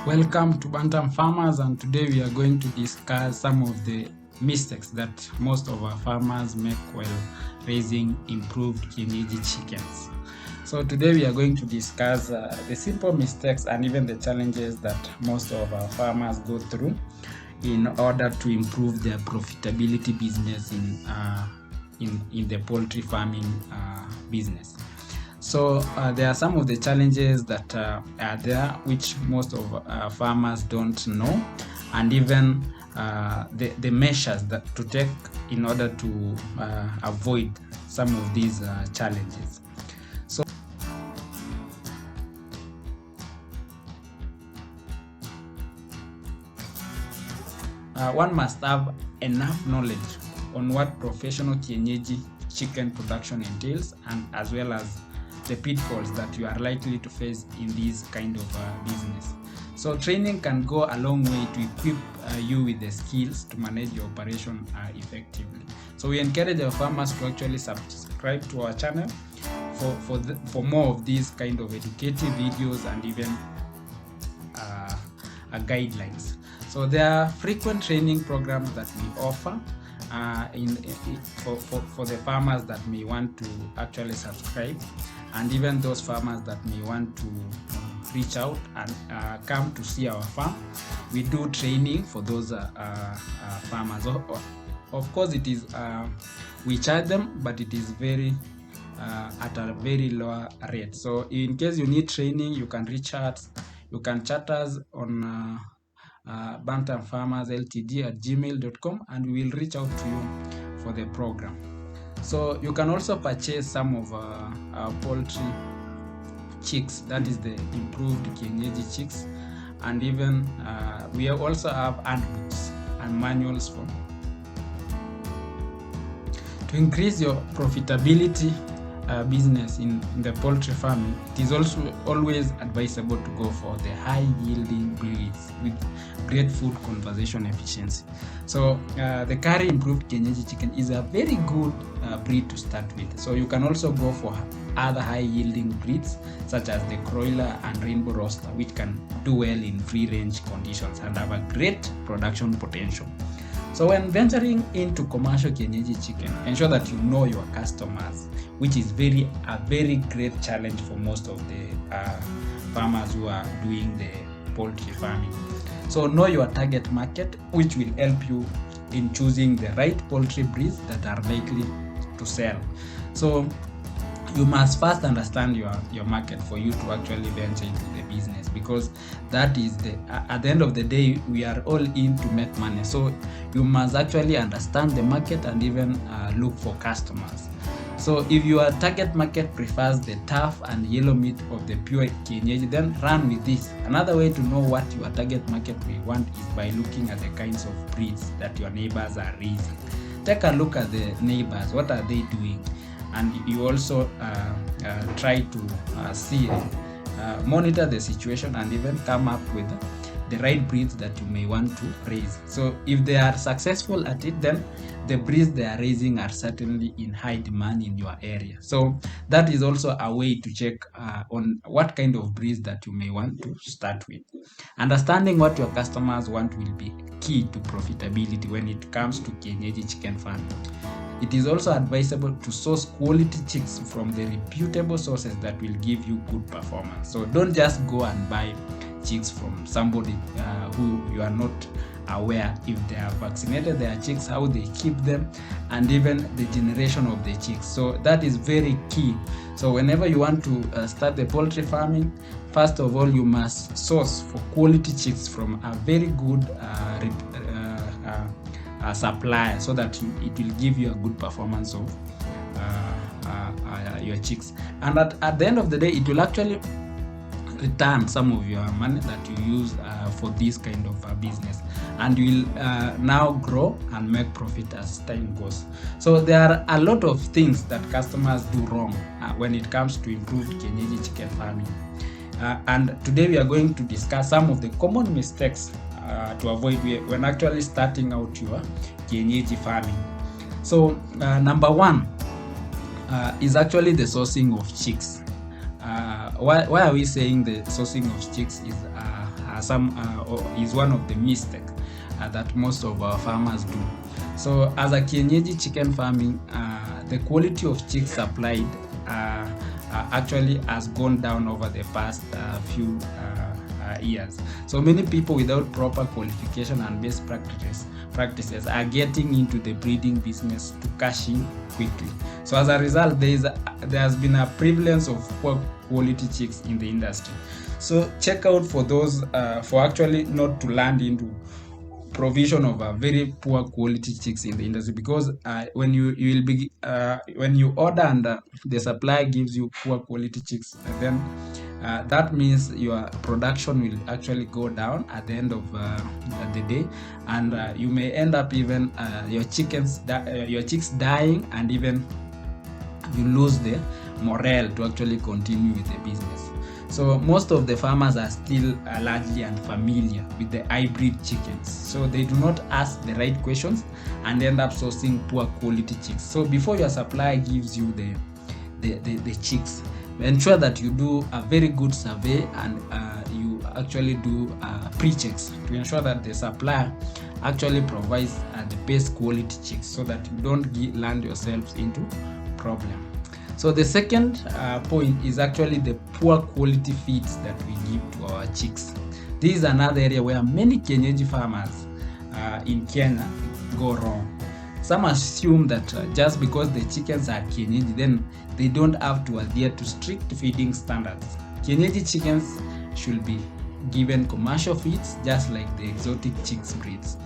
Welcome to Bantam Farmers, and today we are going to discuss some of the mistakes that most of our farmers make while raising improved kienyeji chickens. So today we are going to discuss the simple mistakes and even the challenges that most of our farmers go through in order to improve their profitability business in the poultry farming business. So there are some of the challenges that are there which most of farmers don't know, and even the measures that to take in order to avoid some of these challenges. So one must have enough knowledge on what professional kienyeji chicken production entails, and as well as the pitfalls that you are likely to face in this kind of business. So training can go a long way to equip you with the skills to manage your operation effectively. So we encourage our farmers to actually subscribe to our channel for more of these kind of educative videos and even guidelines. So there are frequent training programs that we offer for the farmers that may want to actually subscribe, and even those farmers that may want to reach out and come to see our farm. We do training for those farmers. Of course, it is we charge them, but it is very at a very low rate. So in case you need training, you can reach out. You can chat us on bantamfarmersltd@gmail.com, and we will reach out to you for the program. So you can also purchase some of our poultry chicks, that is the improved kienyeji chicks, and even we also have handbooks and manuals to increase your profitability business in the poultry farming. It is also always advisable to go for the high yielding breeds with great food conservation efficiency. So the curry improved kienyeji chicken is a very good breed to start with. So you can also go for other high yielding breeds such as the broiler and rainbow roaster, which can do well in free range conditions and have a great production potential. So when venturing into commercial kienyeji chicken, ensure that you know your customers, which is a very great challenge for most of the farmers who are doing the poultry farming. So know your target market, which will help you in choosing the right poultry breeds that are likely to sell. So you must first understand your market for you to actually venture into the business, because that is at the end of the day, we are all in to make money. So you must actually understand the market and even look for customers. So if your target market prefers the tough and yellow meat of the pure kienyeji, then run with this. Another way to know what your target market will want is by looking at the kinds of breeds that your neighbors are raising. Take a look at the neighbors. What are they doing? And you also try to monitor the situation and even come up with the right breeds that you may want to raise. So if they are successful at it, then the breeds they are raising are certainly in high demand in your area. So that is also a way to check on what kind of breeds that you may want to start with. Understanding what your customers want will be key to profitability when it comes to kienyeji chicken farming. It is also advisable to source quality chicks from the reputable sources that will give you good performance. So don't just go and buy chicks from somebody who you are not aware if they have vaccinated their chicks, how they keep them, and even the generation of the chicks. So that is very key. So whenever you want to start the poultry farming, first of all, you must source for quality chicks from a very good supplier, so that it will give you a good performance of your chicks. And at the end of the day, it will actually return some of your money that you use for this kind of business, and you will now grow and make profit as time goes. So there are a lot of things that customers do wrong when it comes to improved kienyeji chicken farming, and today we are going to discuss some of the common mistakes to avoid when actually starting out your kienyeji farming. So number one is actually the sourcing of chicks. Why are we saying the sourcing of chicks is is one of the mistakes that most of our farmers do. So as a kienyeji chicken farming, the quality of chicks supplied actually has gone down over the past few years. So many people without proper qualification and best practices are getting into the breeding business to cash in quickly. So as a result, there has been a prevalence of poor quality chicks in the industry. So check out for those for actually not to land into provision of a very poor quality chicks in the industry, because when you order and the supplier gives you poor quality chicks, then that means your production will actually go down at the end of the day, and you may end up even your chicks dying, and even you lose the morale to actually continue with the business. So most of the farmers are still largely unfamiliar with the hybrid chickens. So they do not ask the right questions and end up sourcing poor quality chicks. So before your supplier gives you the chicks, ensure that you do a very good survey, and you actually do pre-checks to ensure that the supplier actually provides the best quality chicks, so that you don't land yourselves into problem. So the second point is actually the poor quality feeds that we give to our chicks. This is another area where many kienyeji farmers in Kenya go wrong. Some assume that just because the chickens are kienyeji, then they don't have to adhere to strict feeding standards. Kienyeji chickens should be given commercial feeds just like the exotic chicks breeds.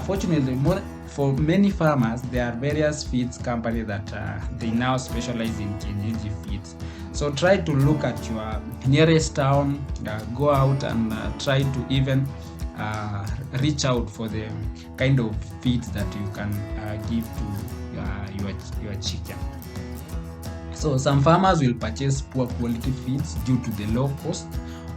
Fortunately, for many farmers, there are various feeds companies that they now specialize in kienyeji feeds. So try to look at your nearest town, go out and try to even reach out for the kind of feeds that you can give to your chicken. So some farmers will purchase poor quality feeds due to the low cost,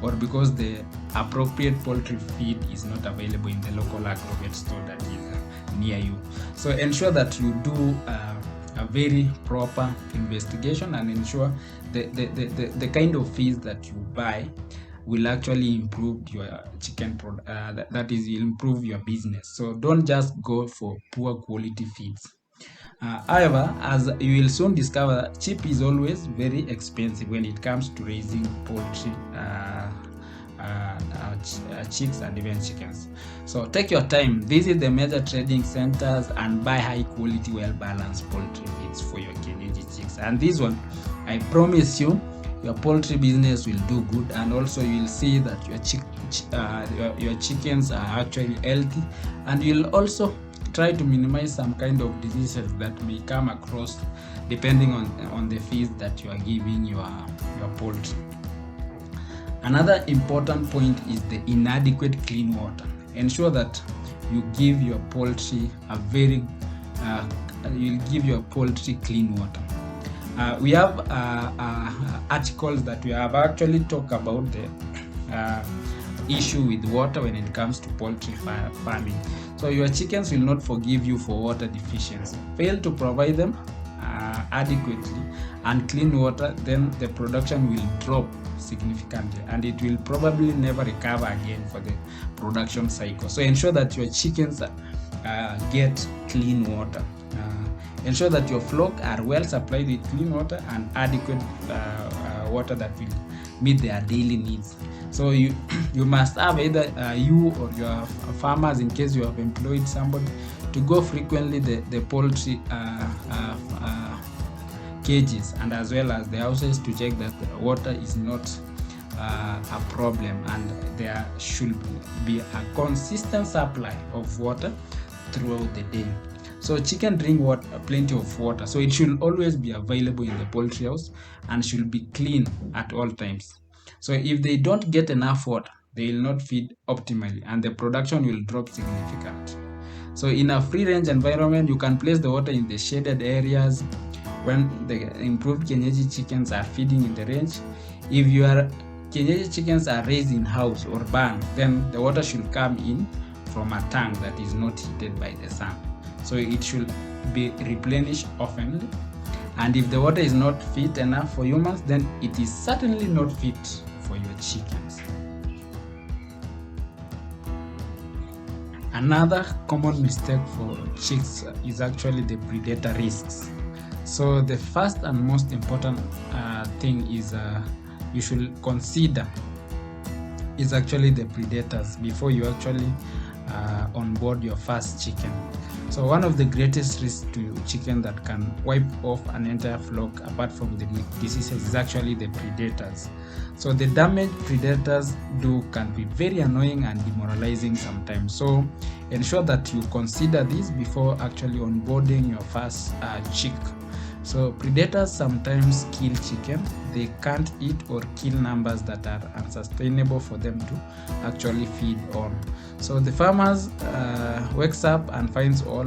or because the appropriate poultry feed is not available in the local agrovet store that is near you. So ensure that you do a very proper investigation and ensure the kind of feeds that you buy will actually improve your chicken that is, improve your business. So don't just go for poor quality feeds. However, as you will soon discover, cheap is always very expensive when it comes to raising poultry, chicks and even chickens. So take your time, visit the major trading centers and buy high quality, well balanced poultry feeds for your kienyeji chicks. And this one, I promise you, your poultry business will do good, and also you will see that your chickens are actually healthy, and you'll also try to minimize some kind of diseases that may come across depending on the feeds that you are giving your poultry. Another important point is the inadequate clean water. Ensure that you give your poultry clean water. We have articles that we have actually talked about the issue with water when it comes to poultry farming. So your chickens will not forgive you for water deficiency. Fail to provide them adequately and clean water, then the production will drop significantly, and it will probably never recover again for the production cycle. So ensure that your chickens get clean water. Ensure that your flock are well supplied with clean water and adequate water that will meet their daily needs. So you must have either you or your farmers, in case you have employed somebody, to go frequently the poultry cages and as well as the houses to check that the water is not a problem, and there should be a consistent supply of water throughout the day. So chicken drink plenty of water, so it should always be available in the poultry house and should be clean at all times. So if they don't get enough water, they will not feed optimally and the production will drop significantly. So in a free range environment, you can place the water in the shaded areas when the improved kienyeji chickens are feeding in the range. If your kienyeji chickens are raised in house or barn, then the water should come in from a tank that is not heated by the sun. So it should be replenished often. And if the water is not fit enough for humans, then it is certainly not fit for your chickens. Another common mistake for chicks is actually the predator risks. So the first and most important thing is you should consider is actually the predators before you actually onboard your first chicken. So one of the greatest risks to chicken that can wipe off an entire flock apart from the diseases is actually the predators. So the damage predators do can be very annoying and demoralizing sometimes. So ensure that you consider this before actually onboarding your first chick. So predators sometimes kill chicken. They can't eat or kill numbers that are unsustainable for them to actually feed on. So the farmers wakes up and finds all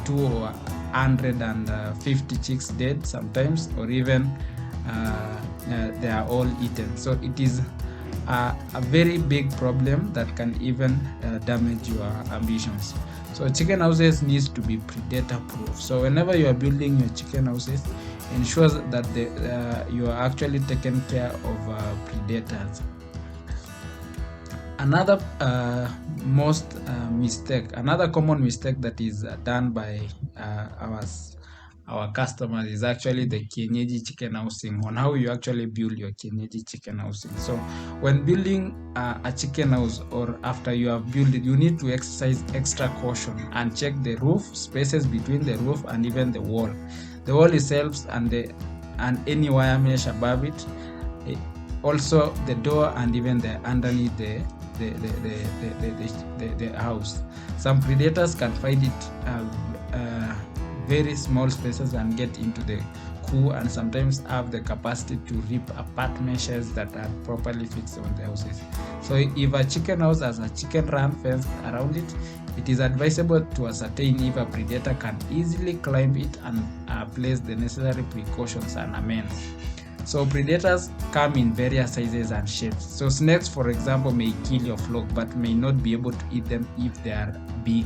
250 chicks dead sometimes, or even they are all eaten. So it is a very big problem that can even damage your ambitions. So chicken houses needs to be predator proof. So whenever you are building your chicken houses, ensure that you are actually taking care of predators. Another another common mistake that is done by our customers is actually the kienyeji chicken housing, on how you actually build your kienyeji chicken housing. So when building a chicken house, or after you have built it, you need to exercise extra caution and check the roof spaces between the roof and even the wall itself, and any wire mesh above it, also the door and even the underneath the house. Some predators can find it very small spaces and get into the cool, and sometimes have the capacity to rip apart meshes that are properly fixed on the houses. So if a chicken house has a chicken run fence around it, it is advisable to ascertain if a predator can easily climb it and place the necessary precautions and amend. So predators come in various sizes and shapes. So snakes, for example, may kill your flock but may not be able to eat them if they are big.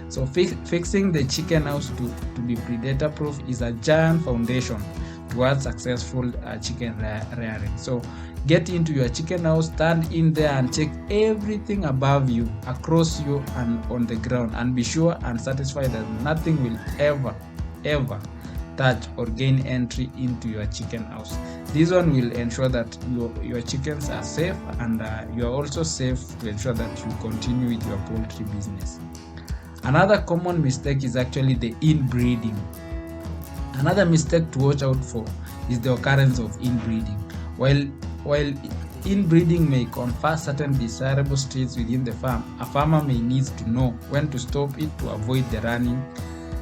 So fixing the chicken house to be predator proof is a giant foundation towards successful chicken rearing. So get into your chicken house, stand in there and check everything above you, across you, and on the ground, and be sure and satisfied that nothing will ever touch or gain entry into your chicken house. This one will ensure that your chickens are safe, and you are also safe to ensure that you continue with your poultry business. Another common mistake is actually the inbreeding. Another mistake to watch out for is the occurrence of inbreeding. While inbreeding may confer certain desirable traits within the farm, a farmer may need to know when to stop it to avoid running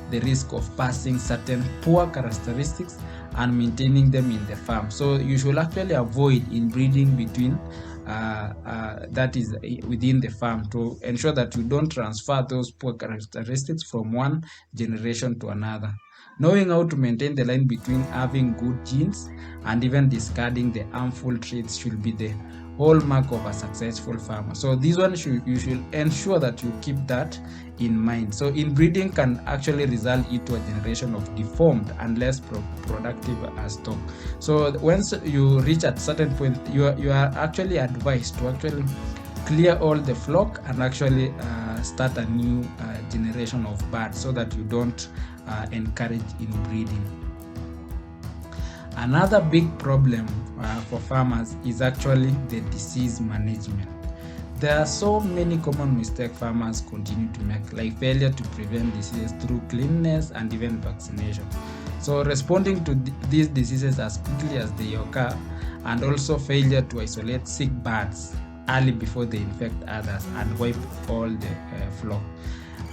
the risk of passing certain poor characteristics and maintaining them in the farm. So you should actually avoid inbreeding between that is within the farm, to ensure that you don't transfer those poor characteristics from one generation to another. Knowing how to maintain the line between having good genes and even discarding the harmful traits should be the hallmark of a successful farmer. So this one you should ensure that you keep that in mind. So inbreeding can actually result into a generation of deformed and less productive stock. So once you reach at certain point, you are actually advised to actually clear all the flock and actually start a new generation of birds, so that you don't encourage inbreeding. Another big problem for farmers is actually the disease management. There are so many common mistakes farmers continue to make, like failure to prevent diseases through cleanliness and even vaccination. So responding to these diseases as quickly as they occur, and also failure to isolate sick birds early before they infect others and wipe all the flock.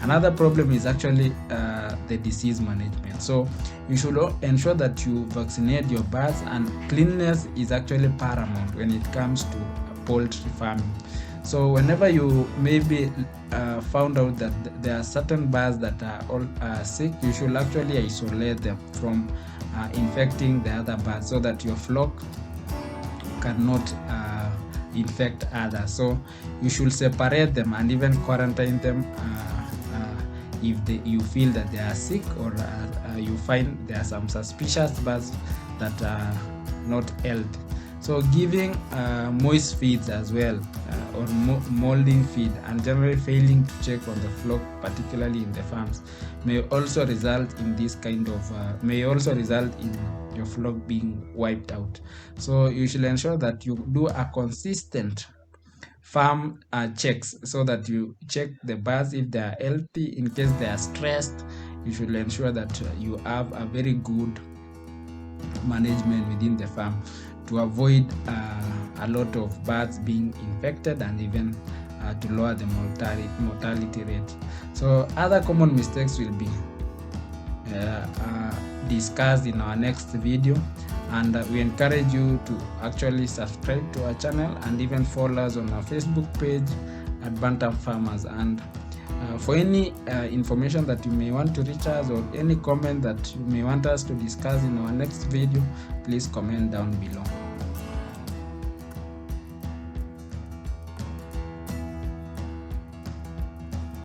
Another problem is actually the disease management. So you should ensure that you vaccinate your birds, and cleanliness is actually paramount when it comes to poultry farming. So whenever you maybe found out that there are certain birds that are all sick, you should actually isolate them from infecting the other birds, so that your flock cannot infect others. So you should separate them and even quarantine them if you feel that they are sick, or you find there are some suspicious birds that are not healthy. So giving moist feeds as well, or molding feed, and generally failing to check on the flock, particularly in the farms, may also result in this kind of may also result in your flock being wiped out. So you should ensure that you do a consistent farm checks, so that you check the birds if they are healthy. In case they are stressed, you should ensure that you have a very good management within the farm to avoid a lot of birds being infected, and even to lower the mortality rate. So other common mistakes will be discussed in our next video, and we encourage you to actually subscribe to our channel and even follow us on our Facebook page at Bantam Farmers. And for any information that you may want to reach us, or any comment that you may want us to discuss in our next video, please comment down below.